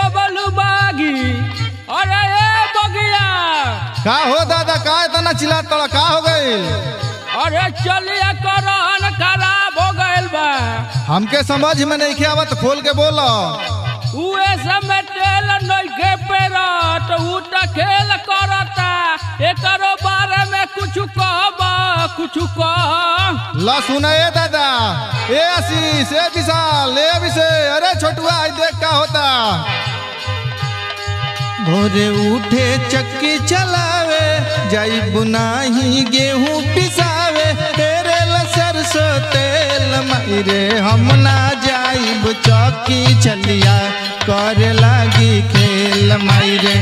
बबलू बागी। अरे ए बगिया का हो दादा, का इतना चिल्लाता, का हो गई? अरे चलिए करहन खराब हो गइल बा। हमके समझ में नहीं आवत, खोल के बोलो। उए समय तेल नइखे पेरत, उ त खेल करता। एकरो बारे में कुछ कहबा, कुछ कह। ला सुना ए दादा, ए आशीष, ए विशाल, ए अभिषेक, अरे छोटुआ आई देख का होता। भोरे उठे चक्की चलावे, जाई बुनाही गेहूं पिसावे, तेरे ला सरसों तेल मायरे हम ना जाइब चौकी चलिया करे लागी खेल मायरे।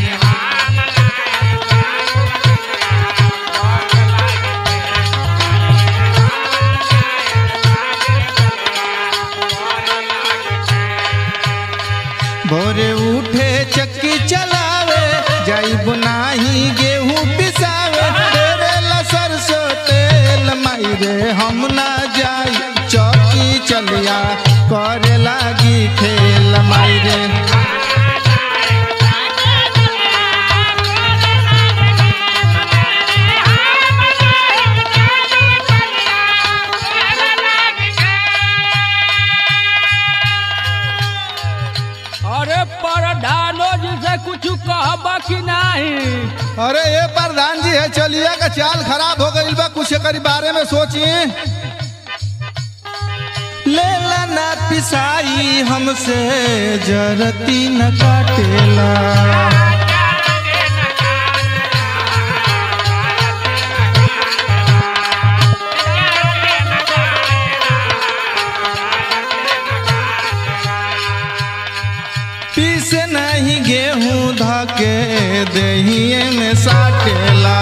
भोरे उठे चक्की चलावे, जाई बुनाही गेहूं पिसावे, तेरे ला सरसों तेल मायरे हम ना जाई चौकी चलिया करे लागी खेल मायरे। अरे प्रधानो जी से कुछ कहबा कि नहीं? अरे ये प्रधान जी है, चलिए का चाल खराब हो गई बा, कुछ करी बारे में सोचिए। लेला ना पिसाई हमसे जरती न काटेला, पीसे नहीं गेहूं धाके दहिए में साटेला।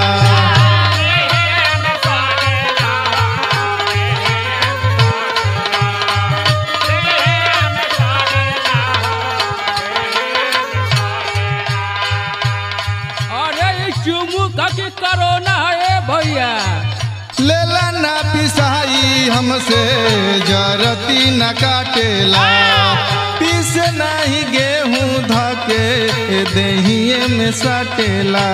अरे चुमू की करोना है भैया। लेला ना पिसाई हमसे जरती न काटेला, पीस नहीं गेहूं धाके दहिए में साटेला।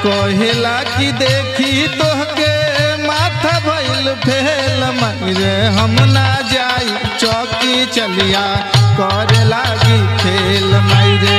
कहेला कि देखी तोहके माथा भइल फेल मायरे हम ना जाई चौकी चलिया करे लागी खेल मायरे।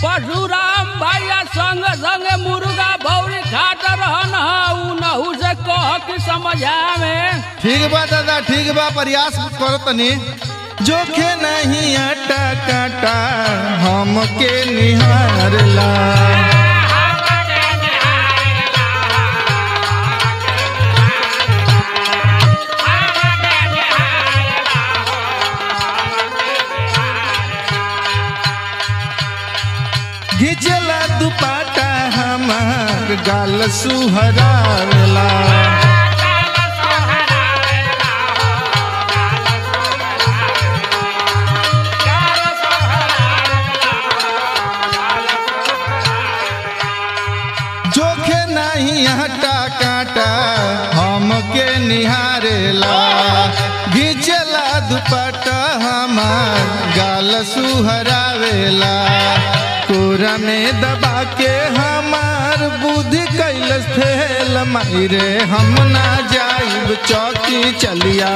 परशुराम भैया संग संग मुर्गा भौरी खात रहन, उनहु से कह कि समझावे। ठीक बा दादा, ठीक बा, प्रयास करो तनी। जोखे नहीं आटा काटा हमके निहारला, घिचला दुपाटा हमार गाल सुहरावेला। जोखे नहीं हटा काटा हमके निहारेला, घिचला दुपट्टा हमार गाल सुहरावेला। कोरा में दबा के हमार बुद्धि कैलस फेल मायरे हम ना जाइब चौकी चलिया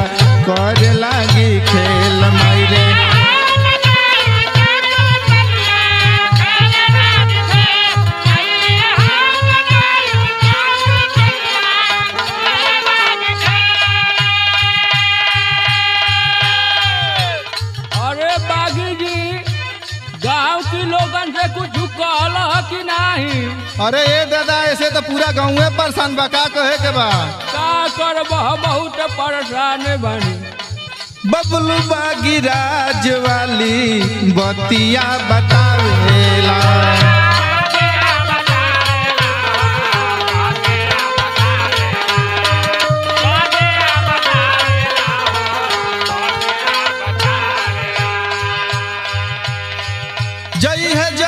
करे लागी खेल मायरे। अरे बागी जी, गांव के लोगन से कुछ कहल कि नहीं? अरे ये दादा, ऐसे तो पूरा गाँव परेशान बा, का कहे के बा? का करब, बहुत परेशान बनी। बबलू बागी राज वाली बतिया बतावेला,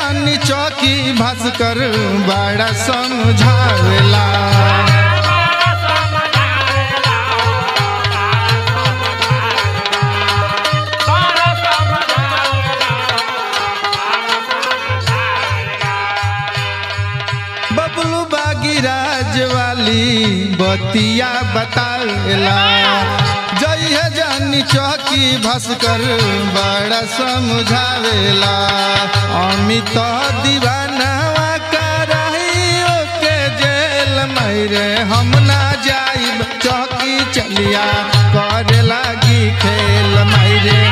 जानी चौकी भास्कर बड़ा समझावेला। बबलू बागी राज वाली बतिया बतावेला। जय जानी चौकी भास्कर बड़ा समझावेला। अमित दीवानवा कराइयो के जेल मेरे हम ना जाइब चौकी चलिया करे लागी खेल मेरे।